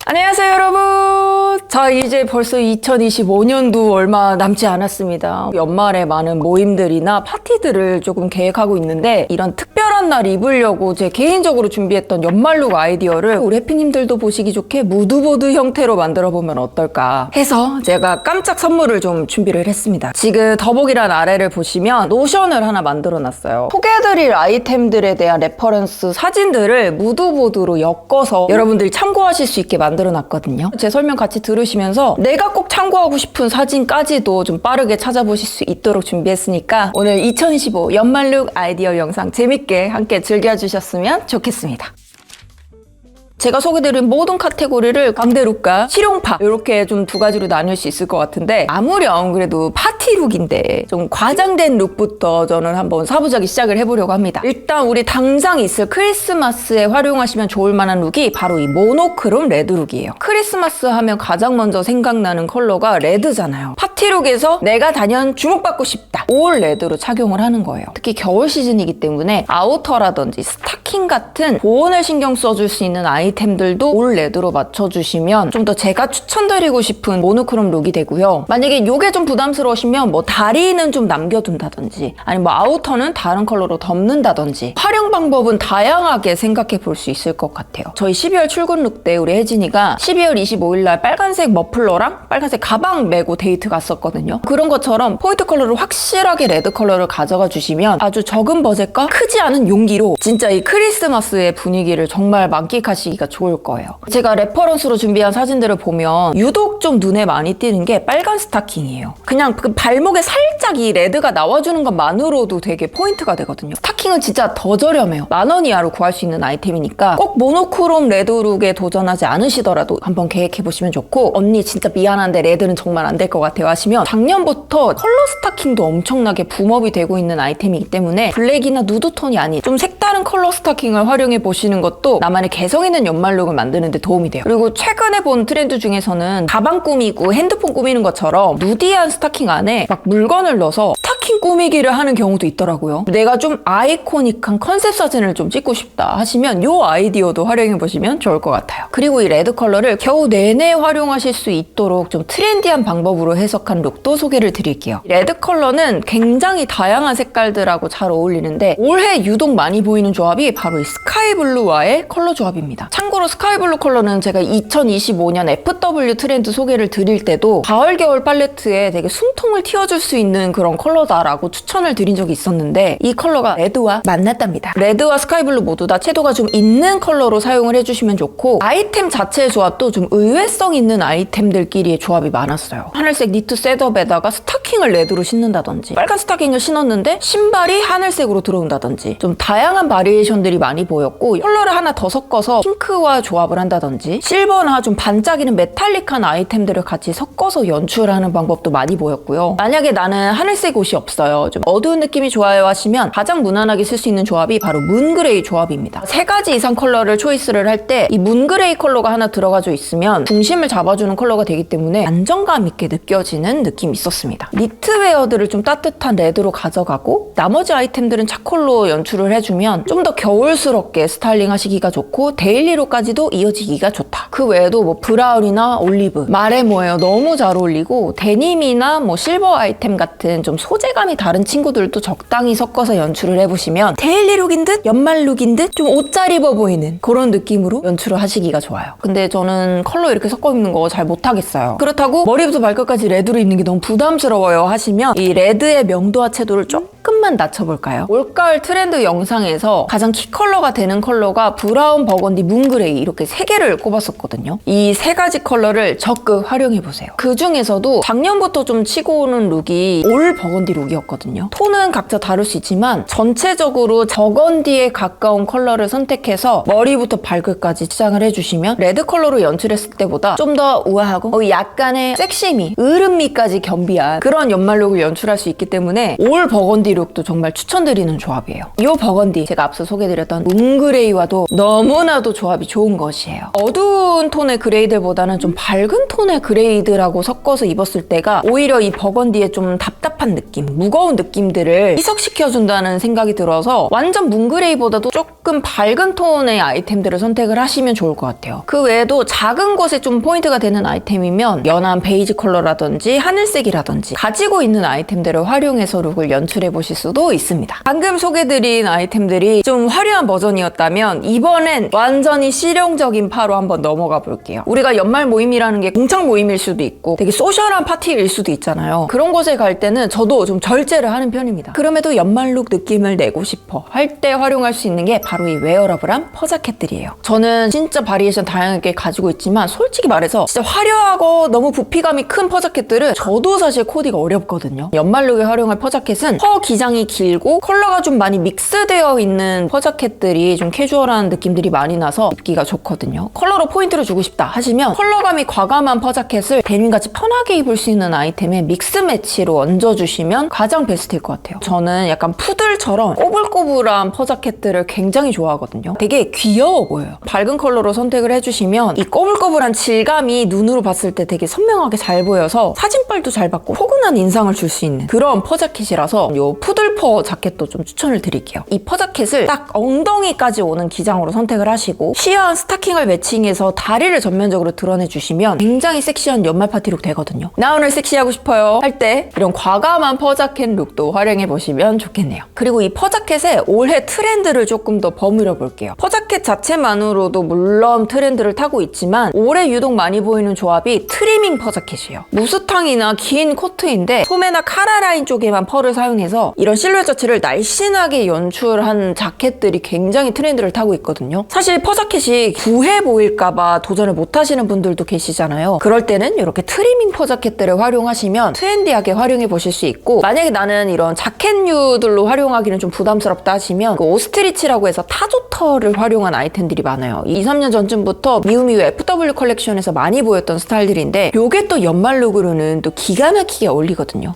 안녕하세요 여러분. 자, 이제 벌써 2025년도 얼마 남지 않았습니다. 연말에 많은 모임들이나 파티들을 조금 계획하고 있는데, 이런 특별한 날 입으려고 제 개인적으로 준비했던 연말룩 아이디어를 우리 해피님들도 보시기 좋게 무드보드 형태로 만들어 보면 어떨까 해서 제가 깜짝 선물을 좀 준비를 했습니다. 지금 더보기란 아래를 보시면 노션을 하나 만들어 놨어요. 소개해드릴 아이템들에 대한 레퍼런스 사진들을 무드보드로 엮어서 여러분들이 참고하실 수 있게 만들어 놨거든요. 제 설명 같이 들으시면서 내가 꼭 참고하고 싶은 사진까지도 좀 빠르게 찾아보실 수 있도록 준비했으니까 오늘 2025 연말룩 아이디어 영상 재밌게 함께 즐겨주셨으면 좋겠습니다. 제가 소개드린 모든 카테고리를 광대룩과 실용파 이렇게 좀 두 가지로 나눌 수 있을 것 같은데, 아무렴 그래도 파티룩인데 좀 과장된 룩부터 저는 한번 사부작이 시작을 해보려고 합니다. 일단 우리 당장 있을 크리스마스에 활용하시면 좋을 만한 룩이 바로 이 모노크롬 레드룩이에요. 크리스마스 하면 가장 먼저 생각나는 컬러가 레드잖아요. 파티룩에서 내가 단연 주목받고 싶다, 올 레드로 착용을 하는 거예요. 특히 겨울 시즌이기 때문에 아우터라든지 스타킹 같은 보온을 신경 써줄 수 있는 아이템들도 올 레드로 맞춰주시면 좀 더 제가 추천드리고 싶은 모노크롬 룩이 되고요. 만약에 이게 좀 부담스러우시면 뭐 다리는 좀 남겨둔다든지, 아니면 뭐 아우터는 다른 컬러로 덮는다든지 활용 방법은 다양하게 생각해 볼 수 있을 것 같아요. 저희 12월 출근 룩 때 우리 혜진이가 12월 25일 날 빨간색 머플러랑 빨간색 가방 메고 데이트 갔었거든요. 그런 것처럼 포인트 컬러를 확실하게 레드 컬러를 가져가 주시면 아주 적은 버젯과 크지 않은 용기로 진짜 이 크리스마스의 분위기를 정말 만끽하시기가 좋을 거예요. 제가 레퍼런스로 준비한 사진들을 보면 유독 좀 눈에 많이 띄는 게 빨간 스타킹이에요. 그냥 그 발목에 살짝 이 레드가 나와주는 것만으로도 되게 포인트가 되거든요. 스타킹은 진짜 더 저렴해요. 10,000원 이하로 구할 수 있는 아이템이니까 꼭 모노크롬 레드룩에 도전하지 않으시더라도 한번 계획해보시면 좋고, 언니 진짜 미안한데 레드는 정말 안 될 것 같아요 하시면 작년부터 컬러 스타킹도 엄청나게 붐업이 되고 있는 아이템이기 때문에 블랙이나 누드톤이 아닌 좀 색다른 컬러 스타킹을 활용해 보시는 것도 나만의 개성 있는 연말룩을 만드는 데 도움이 돼요. 그리고 최근에 본 트렌드 중에서는 가방 꾸미고 핸드폰 꾸미는 것처럼 누디한 스타킹 안에 막 물건을 넣어서 스타킹 꾸미기를 하는 경우도 있더라고요. 내가 좀 아이코닉한 컨셉 사진을 좀 찍고 싶다 하시면 이 아이디어도 활용해 보시면 좋을 것 같아요. 그리고 이 레드 컬러를 겨우 내내 활용하실 수 있도록 좀 트렌디한 방법으로 해석한 룩도 소개를 드릴게요. 레드 컬러는 굉장히 다양한 색깔들하고 잘 어울리는데 올해 유독 많이 보이는 조합이 바로 이 스카이블루와의 컬러 조합입니다. 참고로 스카이블루 컬러는 제가 2025년 FW 트렌드 소개를 드릴 때도 가을 겨울 팔레트에 되게 숨통을 틔워줄 수 있는 그런 컬러다라고 추천을 드린 적이 있었는데, 이 컬러가 레드와 만났답니다. 레드와 스카이블루 모두 다 채도가 좀 있는 컬러로 사용을 해주시면 좋고, 아이템 자체의 조합도 좀 의외성 있는 아이템들끼리의 조합이 많았어요. 하늘색 니트 셋업에다가 스타킹을 레드로 신는다든지, 빨간 스타킹을 신었는데 신발이 하늘색으로 들어온다든지, 좀 다양한 바리에이션들이 많이 보였고, 컬러를 하나 더 섞어서 핑크와 조합을 한다든지, 실버나 좀 반짝이는 메탈릭한 아이템들을 같이 섞어서 연출하는 방법도 많이 보였고요. 만약에 나는 하늘색 옷이 없어요, 좀 어두운 느낌이 좋아요 하시면 가장 무난하게 쓸 수 있는 조합이 바로 문그레이 조합입니다. 3가지 이상 컬러를 초이스를 할 때 이 문그레이 컬러가 하나 들어가져 있으면 중심을 잡아주는 컬러가 되기 때문에 안정감 있게 느껴지는 느낌이 있었습니다. 니트웨어들을 좀 따뜻한 레드로 가져가고 나머지 아이템들은 차콜로 연출을 해주면 좀 더 겨울스럽게 스타일링 하시기가 좋고 데일리룩까지도 이어지기가 좋다. 그 외에도 뭐 브라운이나 올리브, 마레모예요 너무 잘 어울리고, 데님이나 뭐 실버 아이템 같은 좀 소재감이 다른 친구들도 적당히 섞어서 연출을 해보시면 데일리룩인 듯 연말룩인 듯 좀 옷 잘 입어 보이는 그런 느낌으로 연출을 하시기가 좋아요. 근데 저는 컬러 이렇게 섞어 입는 거 잘 못하겠어요. 그렇다고 머리부터 발끝까지 레드로 입는 게 너무 부담스러워요 하시면 이 레드의 명도와 채도를 조금만 낮춰볼까요? 올가을 트렌드 영상에서 가장 키 컬러가 되는 컬러가 브라운, 버건디, 문그레이 이렇게 3개를 꼽았었거든요. 이 3가지 컬러를 적극 활용해보세요. 그 중에서도 작년부터 좀 치고 오는 룩이 올 버건디 룩이었거든요. 톤은 각자 다를 수 있지만 전체적으로 버건디에 가까운 컬러를 선택해서 머리부터 발끝까지 치장을 해주시면 레드 컬러로 연출했을 때보다 좀 더 우아하고 약간의 섹시미, 으름미까지 겸비한 그런 연말룩을 연출할 수 있기 때문에 올 버건디 룩도 정말 추천드리는 조합이에요. 이 버건디 제가 앞서 소개해드렸던 뭉그레이와도 너무나도 조합이 좋은 것이에요. 어두운 톤의 그레이들보다는 좀 밝은 톤의 그레이들하고 섞어서 입었을 때가 오히려 이 버건디의 좀 답답한 느낌, 무거운 느낌들을 희석시켜준다는 생각이 들어서 완전 뭉그레이보다도 조금 밝은 톤의 아이템들을 선택을 하시면 좋을 것 같아요. 그 외에도 작은 것에 좀 포인트가 되는 아이템이면 연한 베이지 컬러라든지 하늘색이라든지 가지고 있는 아이템들을 활용해서 룩을 연출해 보실 수도 있습니다. 방금 소개드린 아이템들이 좀 화려한 버전이었다면 이번엔 완전히 실용적인 파로 한번 넘어가 볼게요. 우리가 연말 모임이라는 게 공창 모임일 수도 있고 되게 소셜한 파티일 수도 있잖아요. 그런 곳에 갈 때는 저도 좀 절제를 하는 편입니다. 그럼에도 연말룩 느낌을 내고 싶어 할 때 활용할 수 있는 게 바로 이 웨어러블한 퍼자켓들이에요. 저는 진짜 바리에이션 다양하게 가지고 있지만 솔직히 말해서 진짜 화려하고 너무 부피감이 큰 퍼자켓들은 저도 사실 코디가 어렵거든요. 연말룩에 활용할 퍼자켓은 허 기장이 길고 컬러가 좀 많이 믹스되어 있는 퍼자켓들이 좀 캐주얼한 느낌들이 많이 나서 입기가 좋거든요. 컬러로 포인트를 주고 싶다 하시면 컬러감이 과감한 퍼자켓을 데님같이 편하게 입을 수 있는 아이템에 믹스 매치로 얹어주시면 가장 베스트일 것 같아요. 저는 약간 푸들처럼 꼬불꼬불한 퍼자켓들을 굉장히 좋아하거든요. 되게 귀여워 보여요. 밝은 컬러로 선택을 해주시면 이 꼬불꼬불한 질감이 눈으로 봤을 때 되게 선명하게 잘 보여서 사진빨도 잘 받고 포근한 인상을 줄 수 있는 그런 퍼자켓이라서 이 푸들퍼 자켓도 좀 추천을 드릴게요. 이 퍼자켓을 딱 엉덩이까지 오는 기장으로 선택을 하시고 시어한 스타킹을 매칭해서 다리를 전면적으로 드러내주시면 굉장히 섹시한 연말 파티룩 되거든요. 나 오늘 섹시하고 싶어요 할 때 이런 과감한 퍼자켓 룩도 활용해보시면 좋겠네요. 그리고 이 퍼자켓의 올해 트렌드를 조금 더 버무려 볼게요. 퍼자켓 자체만으로도 물론 트렌드를 타고 있지만 올해 유독 많이 보이는 조합이 트리밍 퍼자켓이에요. 무스탕이나 긴 코트인데 소매나 카라 라인 쪽에만 펄을 사용해서 이런 실루엣 자체를 날씬하게 연출한 자켓들이 굉장히 트렌드를 타고 있거든요. 사실 퍼자켓이 부해 보일까봐 도전을 못 하시는 분들도 계시잖아요. 그럴 때는 이렇게 트리밍 퍼자켓들을 활용하시면 트렌디하게 활용해 보실 수 있고, 만약에 나는 이런 자켓류들로 활용하기는 좀 부담스럽다 하시면 그 오스트리치라고 해서 타조터를 활용한 아이템들이 많아요. 2, 3년 전쯤부터 미우미우 FW 컬렉션에서 많이 보였던 스타일들인데 요게 또 연말 룩으로는 또 기가 막히게 어울리거든요.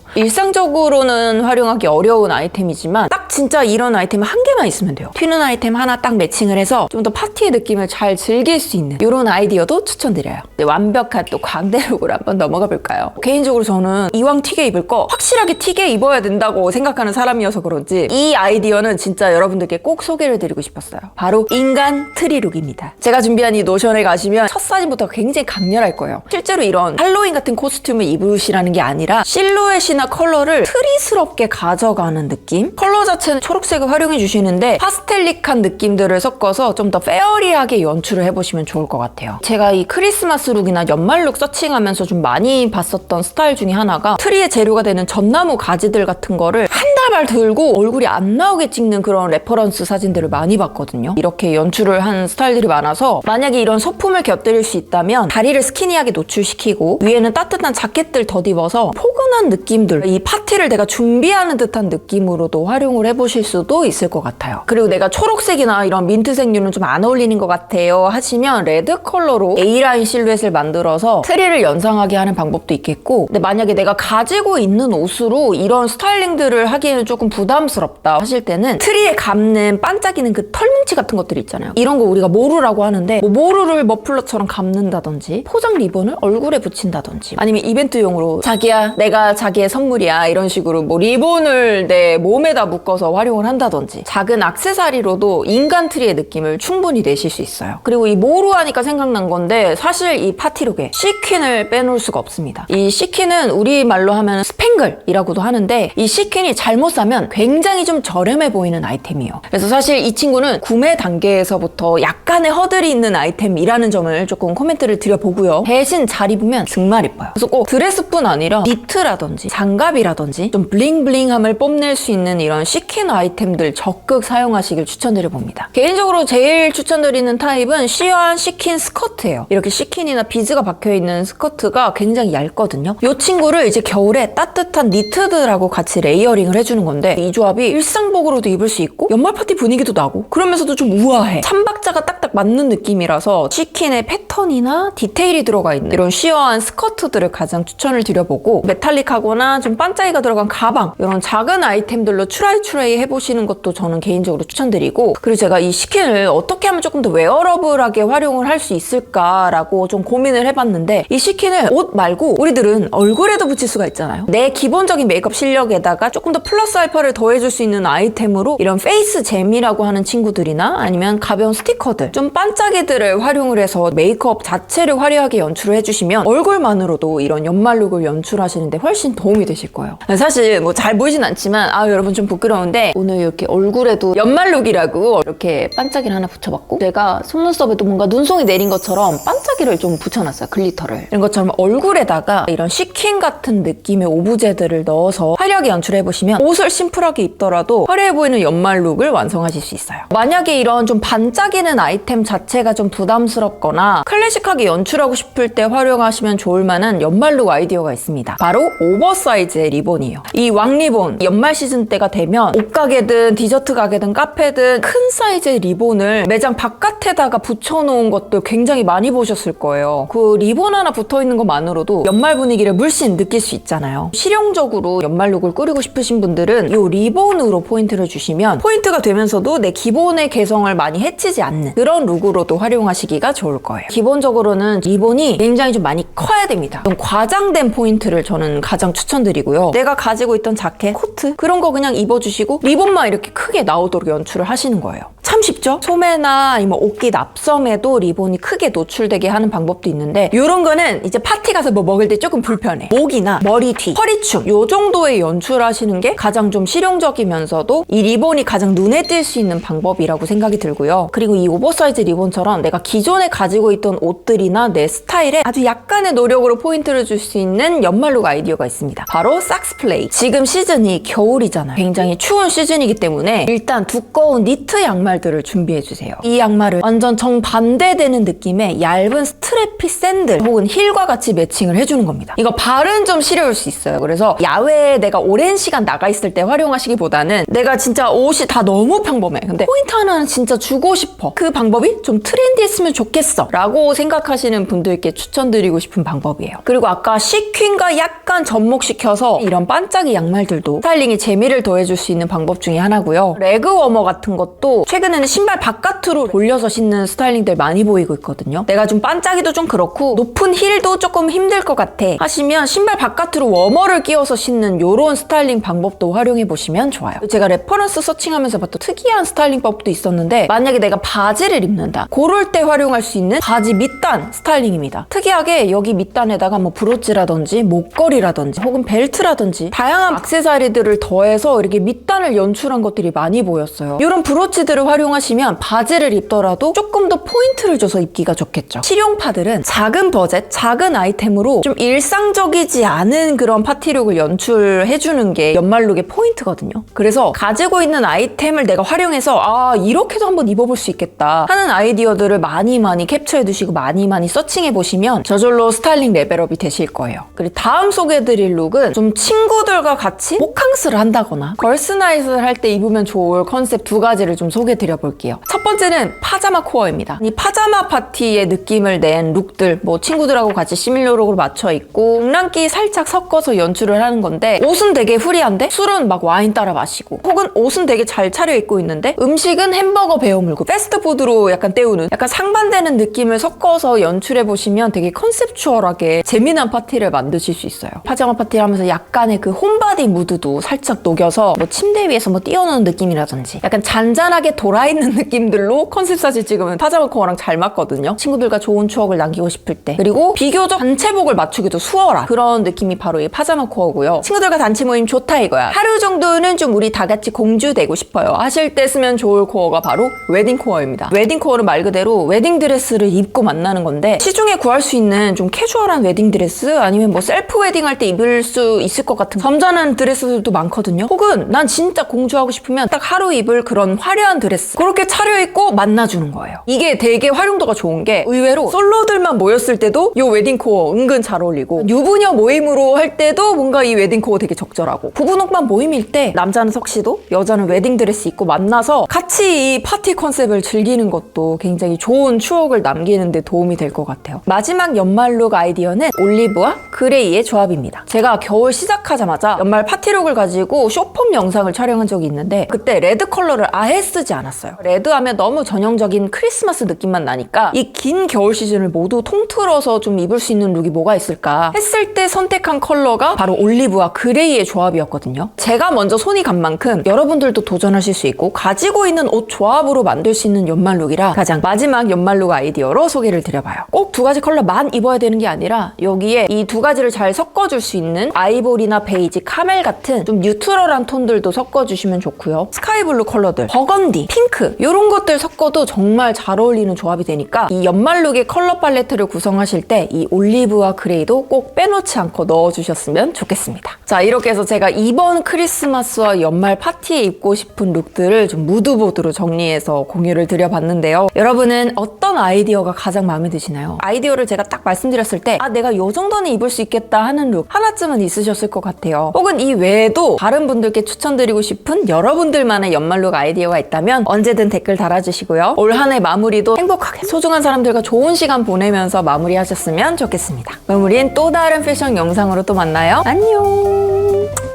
일상적으로는 활용하기 어려운 아이템이지만 딱 진짜 이런 아이템 한 개만 있으면 돼요. 튀는 아이템 하나 딱 매칭을 해서 좀 더 파티의 느낌을 잘 즐길 수 있는 이런 아이디어도 추천드려요. 네, 완벽한 또 광대룩으로 한번 넘어가 볼까요? 개인적으로 저는 이왕 튀게 입을 거 확실하게 튀게 입어야 된다고 생각하는 사람이어서 그런지 이 아이디어는 진짜 여러분들께 꼭 소개를 드리고 싶었어요. 바로 인간 트리룩입니다. 제가 준비한 이 노션에 가시면 첫 사진부터 굉장히 강렬할 거예요. 실제로 이런 할로윈 같은 코스튬을 입으시라는 게 아니라 실루엣이나 컬러를 트리스럽게 가져가는 느낌? 컬러 자체는 초록색을 활용해 주시는데 파스텔릭한 느낌들을 섞어서 좀 더 페어리하게 연출을 해보시면 좋을 것 같아요. 제가 이 크리스마스 룩이나 연말 룩 서칭하면서 좀 많이 봤었던 스타일 중에 하나가 트리의 재료가 되는 전나무 가지들 같은 거를 한 다발 들고 얼굴이 안 나오게 찍는 그런 레퍼런스 사진들을 많이 봤거든요. 이렇게 연출을 한 스타일들이 많아서 만약에 이런 소품을 곁들일 수 있다면 다리를 스키니하게 노출시키고 위에는 따뜻한 자켓들 덧입어서 포근한 느낌들, 이 파티를 내가 준비하는 듯한 느낌으로도 활용을 해보실 수도 있을 것 같아요. 그리고 내가 초록색이나 이런 민트색류는 좀 안 어울리는 것 같아요 하시면 레드 컬러로 A라인 실루엣을 만들어서 트리를 연상하게 하는 방법도 있겠고, 근데 만약에 내가 가지고 있는 옷으로 이런 스타일링들을 하기에는 조금 부담스럽다 하실 때는 트리에 감는 반짝이는 그 털뭉치 같은 것들 있잖아요. 이런 거 우리가 모루라고 하는데 뭐 모루를 머플러처럼 감는다든지 포장 리본을 얼굴에 붙인다든지 아니면 이벤트용으로 자기야 내가 자기의 선물이야 이런 식으로 뭐 리본을 내 몸에다 묶어서 활용을 한다든지 작은 액세서리로도 인간 트리의 느낌을 충분히 내실 수 있어요. 그리고 이 모루 하니까 생각난 건데 사실 이 파티룩에 시퀸을 빼놓을 수가 없습니다. 이 시퀸은 우리말로 하면 스팽글이라고도 하는데 이 시퀸이 잘못 사면 굉장히 좀 저렴해 보이는 아이템이에요. 그래서 사실 이 친구는 구매 단계에서부터 약간의 허들이 있는 아이템이라는 점을 조금 코멘트를 드려보고요. 대신 잘 입으면 정말 예뻐요. 그래서 꼭 드레스뿐 아니라 니트라든지 장갑이라든지 좀 블링블링함을 뽐낼 수 있는 이런 시퀸 아이템들 적극 사용하시길 추천드려봅니다. 개인적으로 제일 추천드리는 타입은 시어한 시퀸 스커트예요. 이렇게 시퀸이나 비즈가 박혀있는 스커트가 굉장히 얇거든요. 이 친구를 이제 겨울에 따뜻한 니트들하고 같이 레이어링을 해주세요. 해주는 건데 이 조합이 일상복으로도 입을 수 있고 연말 파티 분위기도 나고 그러면서도 좀 우아해. 삼박자가 딱딱 맞는 느낌이라서 치킨의 패턴이나 디테일이 들어가 있는 이런 쉬어한 스커트들을 가장 추천을 드려보고 메탈릭하거나 좀 반짝이가 들어간 가방 이런 작은 아이템들로 추라이 해보시는 것도 저는 개인적으로 추천드리고, 그리고 제가 이 치킨을 어떻게 하면 조금 더 웨어러블하게 활용을 할 수 있을까라고 좀 고민을 해봤는데, 이 치킨을 옷 말고 우리들은 얼굴에도 붙일 수가 있잖아요. 내 기본적인 메이크업 실력에다가 조금 더 플러스 알파를 더해줄 수 있는 아이템으로 이런 페이스 잼이라고 하는 친구들이나 아니면 가벼운 스티커들, 좀 반짝이들을 활용을 해서 메이크업 자체를 화려하게 연출을 해주시면 얼굴만으로도 이런 연말룩을 연출하시는데 훨씬 도움이 되실 거예요. 사실 뭐 잘 보이진 않지만 여러분 좀 부끄러운데 오늘 이렇게 얼굴에도 연말룩이라고 이렇게 반짝이를 하나 붙여봤고, 제가 속눈썹에도 뭔가 눈송이 내린 것처럼 반짝이를 좀 붙여놨어요. 글리터를. 이런 것처럼 얼굴에다가 이런 시퀸 같은 느낌의 오브제들을 넣어서 화려하게 연출해보시면 옷을 심플하게 입더라도 화려해 보이는 연말룩을 완성하실 수 있어요. 만약에 이런 좀 반짝이는 아이템 자체가 좀 부담스럽거나 클래식하게 연출하고 싶을 때 활용하시면 좋을 만한 연말룩 아이디어가 있습니다. 바로 오버사이즈의 리본이에요. 이 왕리본, 연말 시즌 때가 되면 옷가게든 디저트 가게든 카페든 큰 사이즈의 리본을 매장 바깥에다가 붙여놓은 것도 굉장히 많이 보셨을 거예요. 그 리본 하나 붙어있는 것만으로도 연말 분위기를 물씬 느낄 수 있잖아요. 실용적으로 연말룩을 꾸리고 싶으신 분들은 이 리본으로 포인트를 주시면 포인트가 되면서도 내 기본의 개성을 많이 해치지 않는 그런 룩으로도 활용하시기가 좋을 거예요. 기본적으로는 리본이 굉장히 좀 많이 커야 됩니다. 좀 과장된 포인트를 저는 가장 추천드리고요. 내가 가지고 있던 자켓, 코트 그런 거 그냥 입어주시고 리본만 이렇게 크게 나오도록 연출을 하시는 거예요. 참 쉽죠? 소매나 아니면 옷깃 앞섬에도 리본이 크게 노출되게 하는 방법도 있는데, 이런 거는 이제 파티 가서 뭐 먹을 때 조금 불편해. 목이나 머리 뒤, 허리춤 요 정도의 연출하시는 게 가장 좀 실용적이면서도 이 리본이 가장 눈에 띌 수 있는 방법이라고 생각이 들고요. 그리고 이 오버사이즈 리본처럼 내가 기존에 가지고 있던 옷들이나 내 스타일에 아주 약간의 노력으로 포인트를 줄 수 있는 연말룩 아이디어가 있습니다. 바로 삭스플레이. 지금 시즌이 겨울이잖아요. 굉장히 추운 시즌이기 때문에 일단 두꺼운 니트 양말들을 준비해주세요. 이 양말을 완전 정반대되는 느낌의 얇은 스트랩핏 샌들 혹은 힐과 같이 매칭을 해주는 겁니다. 이거 발은 좀 시려울 수 있어요. 그래서 야외에 내가 오랜 시간 나가 있을 때 활용하시기보다는 내가 진짜 옷이 다 너무 평범해. 근데 포인트 하나는 진짜 주고 싶어. 그 방법이 좀 트렌디했으면 좋겠어 라고 생각하시는 분들께 추천드리고 싶은 방법이에요. 그리고 아까 시퀸과 약간 접목시켜서 이런 반짝이 양말들도 스타일링에 재미를 더해줄 수 있는 방법 중에 하나고요. 레그 워머 같은 것도 최근에는 신발 바깥으로 돌려서 신는 스타일링들 많이 보이고 있거든요. 내가 좀 반짝이도 좀 그렇고 높은 힐도 조금 힘들 것 같아 하시면 신발 바깥으로 워머를 끼워서 신는 이런 스타일링 방법도 활용해보시면 좋아요. 제가 레퍼런스 서칭하면서 봤던 특이한 스타일링법도 있었는데, 만약에 내가 바지를 입는다 그럴 때 활용할 수 있는 바지 밑단 스타일링입니다. 특이하게 여기 밑단에다가 뭐 브로치라든지 목걸이라든지 혹은 벨트라든지 다양한 액세서리들을 더해서 이렇게 밑단을 연출한 것들이 많이 보였어요. 이런 브로치들을 활용하시면 바지를 입더라도 조금 더 포인트를 줘서 입기가 좋겠죠. 실용파들은 작은 버젯, 작은 아이템으로 좀 일상적이지 않은 그런 파티룩을 연출해주는 게 연말룩의 포인트거든요. 그래서 가지고 있는 아이템을 내가 활용해서 이렇게도 한번 입어볼 수 있겠다 하는 아이디어들을 많이 캡처해두시고 많이 서칭해보시면 저절로 스타일링 레벨업이 되실 거예요. 그리고 다음 소개해드릴 룩은 좀 친구들과 같이 호캉스를 한다거나 걸스나잇을 할 때 입으면 좋을 컨셉 두 가지를 좀 소개해드려볼게요. 첫 번째는 파자마 코어입니다. 이 파자마 파티의 느낌을 낸 룩들, 뭐 친구들하고 같이 시밀러룩으로 맞춰 입고 장난기 살짝 섞어서 연출을 하는 건데, 옷은 되게 후리한데 술은 막 와인 따라 마시고, 혹은 옷은 되게 잘 차려입고 있는데 음식은 햄버거 베어 물고 패스트푸드로 약간 때우는 약간 상반되는 느낌을 섞어서 연출해보시면 되게 컨셉추얼하게 재미난 파티를 만드실 수 있어요. 파자마 파티를 하면서 약간의 그 홈바디 무드도 살짝 녹여서 뭐 침대 위에서 뭐 뛰어노는 느낌이라든지 약간 잔잔하게 돌아있는 느낌들로 컨셉 사진 찍으면 파자마 코어랑 잘 맞거든요. 친구들과 좋은 추억을 남기고 싶을 때, 그리고 비교적 단체복을 맞추기도 수월한 그런 느낌이 바로 이 파자마 코어고요. 친구들과 단체 모임 좋다 이거야. 하루 정도는 좀 우리 다 같이 공주 되고 싶어요 하실 때 쓰면 좋을 코어가 바로 웨딩 코어입니다. 웨딩 코어는 말 그대로 웨딩 드레스를 입고 만나는 건데, 시중에 구할 수 있는 좀 캐주얼한 웨딩 드레스 아니면 뭐 셀프 웨딩 할 때 입을 수 있을 것 같은 점잖은 드레스들도 많거든요. 혹은 난 진짜 공주하고 싶으면 딱 하루 입을 그런 화려한 드레스 그렇게 차려입고 만나주는 거예요. 이게 되게 활용도가 좋은 게 의외로 솔로들만 모였을 때도 이 웨딩 코어 은근 잘 어울리고 유부녀 모임으로 할 때도 뭔가 이 웨딩 코어 되게 적합해요. 적절하고 부부 녹방 모임일 때 남자는 턱시도, 여자는 웨딩드레스 입고 만나서 같이 이 파티 컨셉을 즐기는 것도 굉장히 좋은 추억을 남기는 데 도움이 될 것 같아요. 마지막 연말룩 아이디어는 올리브와 그레이의 조합입니다. 제가 겨울 시작하자마자 연말 파티룩을 가지고 쇼폼 영상을 촬영한 적이 있는데 그때 레드 컬러를 아예 쓰지 않았어요. 레드 하면 너무 전형적인 크리스마스 느낌만 나니까 이 긴 겨울 시즌을 모두 통틀어서 좀 입을 수 있는 룩이 뭐가 있을까 했을 때 선택한 컬러가 바로 올리브와 그레이의 조합이었거든요. 제가 먼저 손이 간 만큼 여러분들도 도전하실 수 있고 가지고 있는 옷 조합으로 만들 수 있는 연말룩이라 가장 마지막 연말룩 아이디어로 소개를 드려봐요. 꼭 두 가지 컬러만 입어야 되는 게 아니라 여기에 이 두 가지를 잘 섞어줄 수 있는 아이보리나 베이지, 카멜 같은 좀 뉴트럴한 톤들도 섞어주시면 좋고요. 스카이블루 컬러들, 버건디, 핑크 이런 것들 섞어도 정말 잘 어울리는 조합이 되니까 이 연말룩의 컬러 팔레트를 구성하실 때 이 올리브와 그레이도 꼭 빼놓지 않고 넣어주셨으면 좋겠습니다. 자, 이렇게 해서 제가 이번 크리스마스와 연말 파티에 입고 싶은 룩들을 좀 무드보드로 정리해서 공유를 드려봤는데요. 여러분은 어떤 아이디어가 가장 마음에 드시나요? 아이디어를 제가 딱 말씀드렸을 때 내가 요 정도는 입을 수 있겠다 하는 룩 하나쯤은 있으셨을 것 같아요. 혹은 이 외에도 다른 분들께 추천드리고 싶은 여러분들만의 연말룩 아이디어가 있다면 언제든 댓글 달아주시고요. 올 한 해 마무리도 행복하게 소중한 사람들과 좋은 시간 보내면서 마무리하셨으면 좋겠습니다. 그럼 우린 또 다른 패션 영상으로 또 만나요. 안녕.